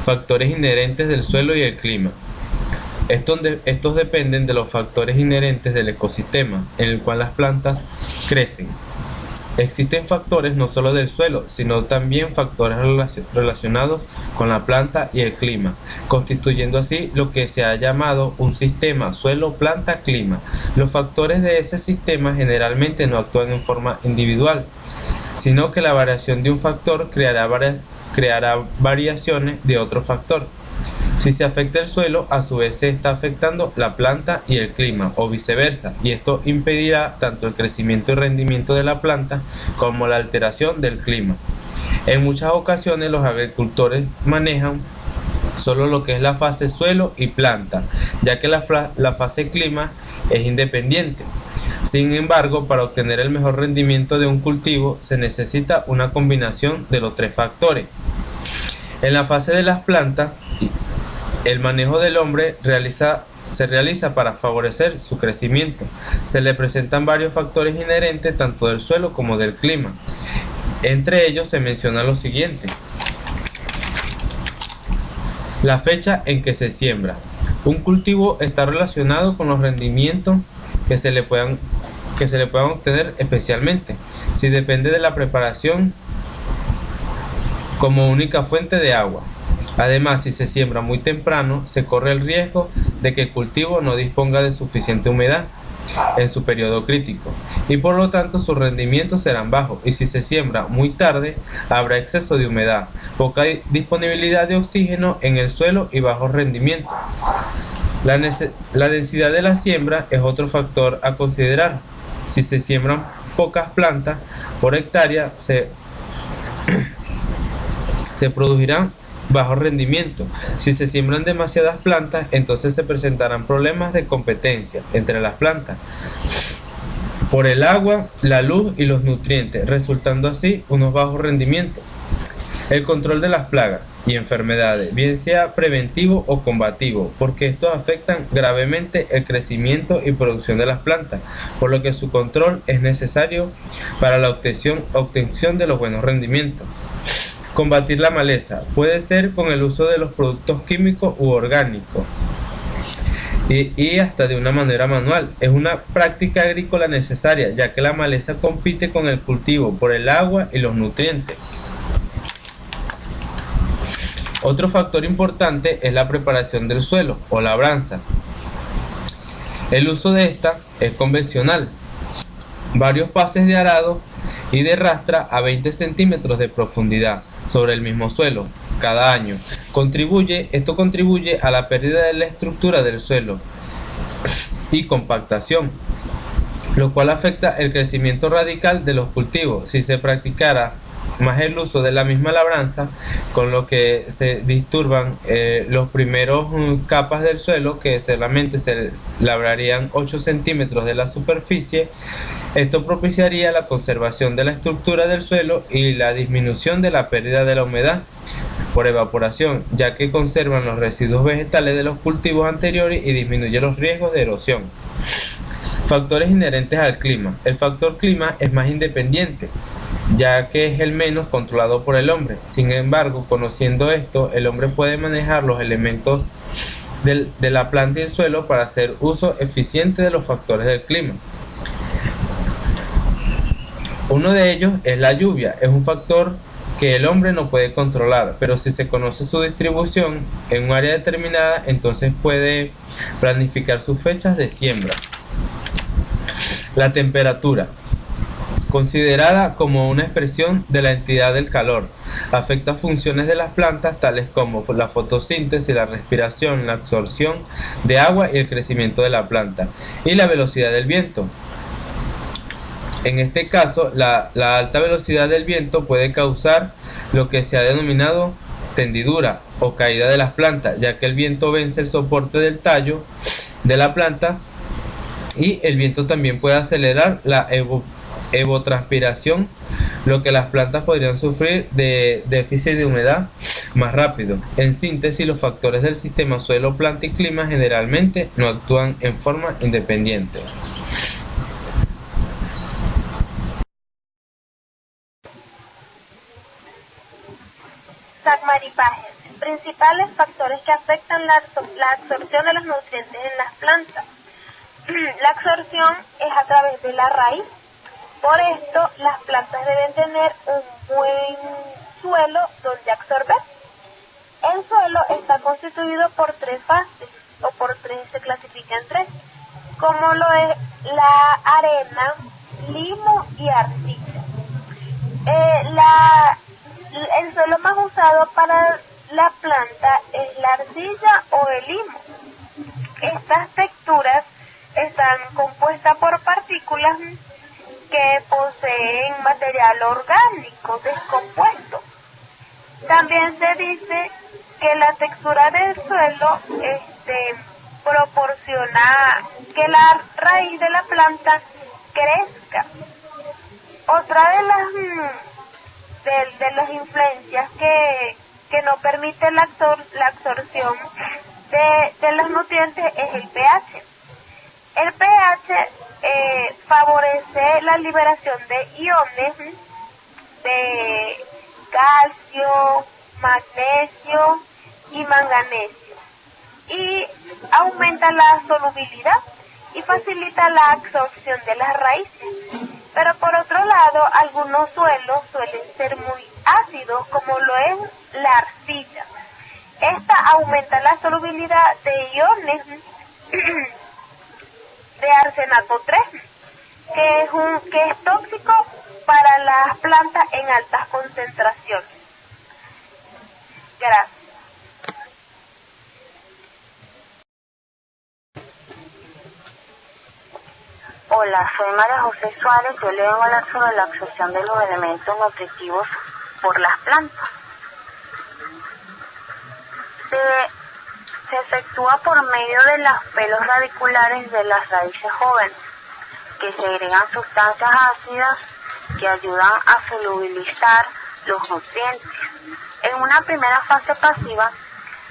Factores inherentes del suelo y el clima. Estos dependen de los factores inherentes del ecosistema en el cual las plantas crecen. Existen factores no solo del suelo, sino también factores relacionados con la planta y el clima, constituyendo así lo que se ha llamado un sistema suelo-planta-clima. Los factores de ese sistema generalmente no actúan en forma individual, sino que la variación de un factor creará variaciones de otro factor. Si se afecta el suelo, a su vez se está afectando la planta y el clima, o viceversa, y esto impedirá tanto el crecimiento y rendimiento de la planta como la alteración del clima. En muchas ocasiones los agricultores manejan solo lo que es la fase suelo y planta, ya que la fase clima es independiente. Sin embargo, para obtener el mejor rendimiento de un cultivo se necesita una combinación de los tres factores. En la fase de las plantas, el manejo del hombre se realiza para favorecer su crecimiento. Se le presentan varios factores inherentes tanto del suelo como del clima. Entre ellos se menciona lo siguiente: la fecha en que se siembra. Un cultivo está relacionado con los rendimientos que se le puedan obtener, especialmente si depende de la preparación como única fuente de agua. Además, si se siembra muy temprano, se corre el riesgo de que el cultivo no disponga de suficiente humedad en su periodo crítico, y por lo tanto sus rendimientos serán bajos. Y si se siembra muy tarde, habrá exceso de humedad, poca disponibilidad de oxígeno en el suelo y bajo rendimiento. La densidad de la siembra es otro factor a considerar. Si se siembran pocas plantas por hectárea, se producirán bajo rendimiento. Si se siembran demasiadas plantas, entonces se presentarán problemas de competencia entre las plantas por el agua, la luz y los nutrientes, resultando así unos bajos rendimientos. El control de las plagas y enfermedades, bien sea preventivo o combativo, porque estos afectan gravemente el crecimiento y producción de las plantas, por lo que su control es necesario para la obtención de los buenos rendimientos. Combatir la maleza puede ser con el uso de los productos químicos u orgánicos y hasta de una manera manual. Es una práctica agrícola necesaria, ya que la maleza compite con el cultivo por el agua y los nutrientes. Otro factor importante es la preparación del suelo o labranza. El uso de esta es convencional: varios pases de arado y de rastra a 20 centímetros de profundidad sobre el mismo suelo cada año. Esto contribuye a la pérdida de la estructura del suelo y compactación, lo cual afecta el crecimiento radical de los cultivos. Si se practicara más el uso de la misma labranza, con lo que se disturban los primeros capas del suelo, que solamente se labrarían 8 centímetros de la superficie. Esto propiciaría la conservación de la estructura del suelo y la disminución de la pérdida de la humedad por evaporación, ya que conservan los residuos vegetales de los cultivos anteriores y disminuye los riesgos de erosión. Factores inherentes al clima. El factor clima es más independiente, ya que es el menos controlado por el hombre. Sin embargo, conociendo esto, el hombre puede manejar los elementos de la planta y el suelo para hacer uso eficiente de los factores del clima. Uno de ellos es la lluvia. Es un factor que el hombre no puede controlar, pero si se conoce su distribución en un área determinada, entonces puede planificar sus fechas de siembra. La temperatura, considerada como una expresión de la entidad del calor, afecta funciones de las plantas tales como la fotosíntesis, la respiración, la absorción de agua y el crecimiento de la planta, y la velocidad del viento. En este caso, la alta velocidad del viento puede causar lo que se ha denominado tendidura o caída de las plantas, ya que el viento vence el soporte del tallo de la planta, y el viento también puede acelerar la evapotranspiración, lo que las plantas podrían sufrir de déficit de humedad más rápido. En síntesis, los factores del sistema suelo, planta y clima generalmente no actúan en forma independiente. Dagmar Ipajes, principales factores que afectan la absorción de los nutrientes en las plantas. La absorción es a través de la raíz. Por esto, las plantas deben tener un buen suelo donde absorber. El suelo está constituido por 3 fases, se clasifica en 3, como lo es la arena, limo y arcilla. El suelo más usado para la planta es la arcilla o el limo. Estas texturas están compuestas por partículas que poseen material orgánico descompuesto. También se dice que la textura del suelo proporciona que la raíz de la planta crezca. Otra de las influencias que no permite la absorción de los nutrientes es el pH. El pH favorece la liberación de iones de calcio, magnesio y manganeso, y aumenta la solubilidad y facilita la absorción de las raíces. Pero por otro lado, algunos suelos suelen ser muy ácidos, como lo es la arcilla. Esta aumenta la solubilidad de iones de arsenato 3, que es tóxico para las plantas en altas concentraciones. Gracias. Hola, soy María José Suárez. Yo le vengo a hablar sobre la absorción de los elementos nutritivos por las plantas. Se efectúa por medio de los pelos radiculares de las raíces jóvenes, que segregan sustancias ácidas que ayudan a solubilizar los nutrientes. En una primera fase pasiva,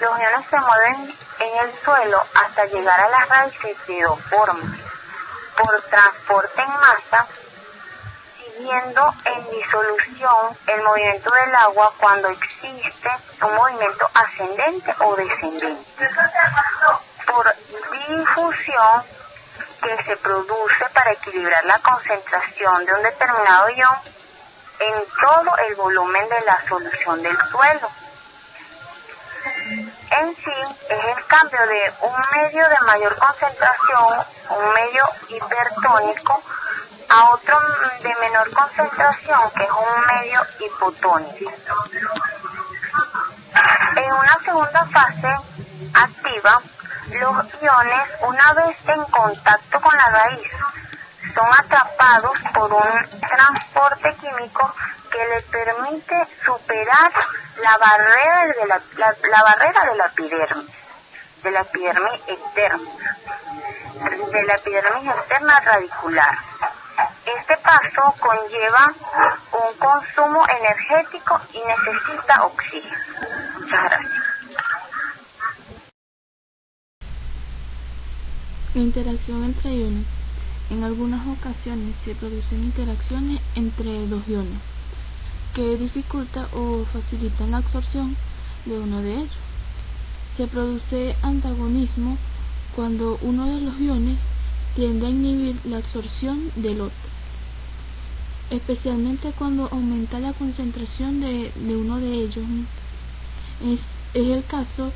los iones se mueven en el suelo hasta llegar a las raíces de 2 formas: por transporte en masa, siguiendo en disolución el movimiento del agua cuando existe un movimiento ascendente o descendente; por difusión, que se produce para equilibrar la concentración de un determinado ion en todo el volumen de la solución del suelo. En sí, es el cambio de un medio de mayor concentración, un medio hipertónico, a otro de menor concentración, que es un medio hipotónico. En una segunda fase activa, los iones, una vez en contacto con la raíz, son atrapados por un transporte químico que le permite superar la barrera de la epidermis externa radicular. Este paso conlleva un consumo energético y necesita oxígeno. Muchas gracias. La interacción entre iones. En algunas ocasiones se producen interacciones entre 2 iones que dificultan o facilitan la absorción de uno de ellos. Se produce antagonismo cuando uno de los iones tiende a inhibir la absorción del otro, especialmente cuando aumenta la concentración de uno de ellos. Es el caso,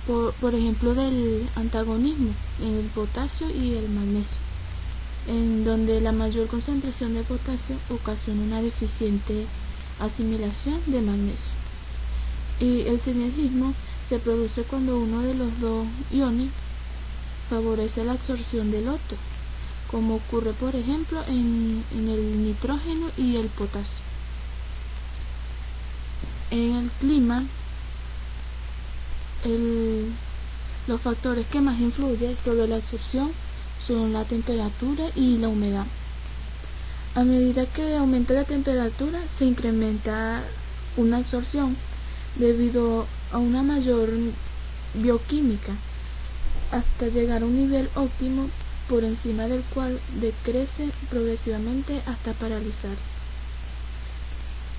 por ejemplo, del antagonismo en el potasio y el magnesio, en donde la mayor concentración de potasio ocasiona una deficiente asimilación de magnesio. Y el sinergismo se produce cuando uno de los 2 iones favorece la absorción del otro, como ocurre por ejemplo en el nitrógeno y el potasio. En el clima, los factores que más influyen sobre la absorción son la temperatura y la humedad. A medida que aumenta la temperatura, se incrementa una absorción debido a una mayor bioquímica, hasta llegar a un nivel óptimo por encima del cual decrece progresivamente hasta paralizar.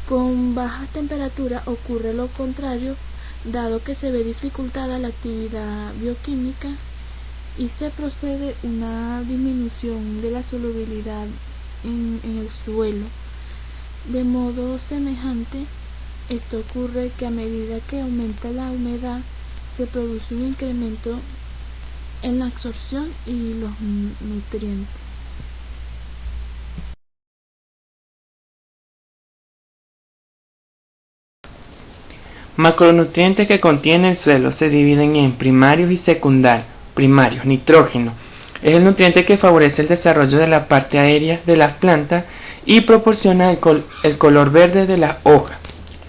Con bajas temperaturas ocurre lo contrario, dado que se ve dificultada la actividad bioquímica y se procede a una disminución de la solubilidad en el suelo. De modo semejante, esto ocurre que a medida que aumenta la humedad, se produce un incremento en la absorción y los nutrientes. Macronutrientes que contiene el suelo se dividen en primarios y secundarios. Primarios, nitrógeno. Es el nutriente que favorece el desarrollo de la parte aérea de las plantas y proporciona el color verde de las hojas.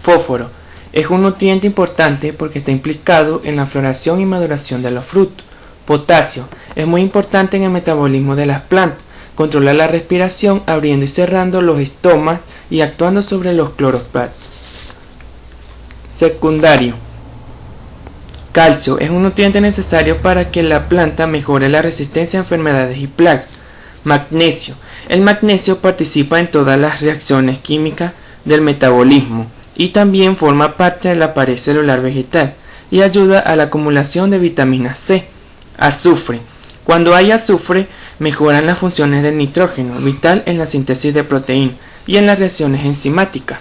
Fósforo. Es un nutriente importante porque está implicado en la floración y maduración de los frutos. Potasio. Es muy importante en el metabolismo de las plantas. Controla la respiración abriendo y cerrando los estomas y actuando sobre los cloroplastos. Secundario. Calcio es un nutriente necesario para que la planta mejore la resistencia a enfermedades y plagas. Magnesio. El magnesio participa en todas las reacciones químicas del metabolismo y también forma parte de la pared celular vegetal y ayuda a la acumulación de vitamina C. Azufre. Cuando hay azufre, mejoran las funciones del nitrógeno, vital en la síntesis de proteínas y en las reacciones enzimáticas.